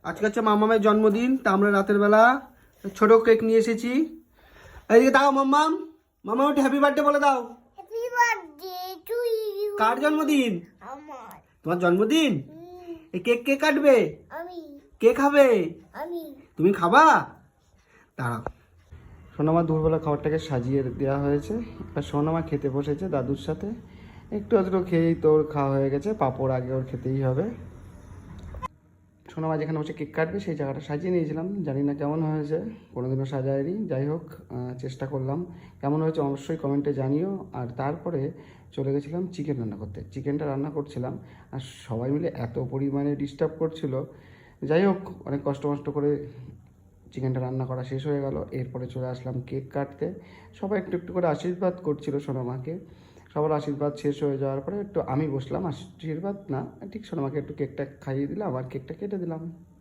আজকে হচ্ছে মামামের জন্মদিন, তা আমরা রাতের বেলা ছোট কেক নিয়ে এসেছি। এইদিকে দাও মাম্মাম, মামা একটু হ্যাপি বার্থডে বলে দাও। Happy birthday to you. কার জন্মদিন? আমার। তোমার জন্মদিন? এই কেক কে কাটবে? আমি। কে খাবে? আমি। তুমি খাবা? দাঁড়াও। সোনামা দুপুরবেলা খাবারটাকে সাজিয়ে দেওয়া হয়েছে, আর সোনামা খেতে বসেছে দাদুর সাথে। একটু আধটু খেয়েই তোর খাওয়া হয়ে গেছে, পাঁপড় আগে ওর খেতেই হবে। সোনামা যেখানে বসে কেক কাটবে সেই জায়গাটা সাজিয়ে নিয়েছিলাম, জানি না কেমন হয়েছে, কোনোদিনও সাজায়নি। যাই হোক, চেষ্টা করলাম। কেমন হয়েছে অবশ্যই কমেন্টে জানিও। আর তারপরে চলে গেছিলাম চিকেন রান্না করতে। চিকেনটা রান্না করছিলাম, আর সবাই মিলে এত পরিমাণে ডিস্টার্ব করছিল। যাই হোক, অনেক কষ্ট করে চিকেনটা রান্না করা শেষ হয়ে গেল। এরপরে চলে আসলাম কেক কাটতে। সবাই একটু একটু করে আশীর্বাদ করছিল সোনামাকে। সবার আশীর্বাদ শেষ হয়ে যাওয়ার পরে একটু আমি বসলাম, আশীর্বাদ না ঠিক সোনামাকে একটু কেকটা খাইয়ে দিলাম আর কেকটা কেটে দিলাম।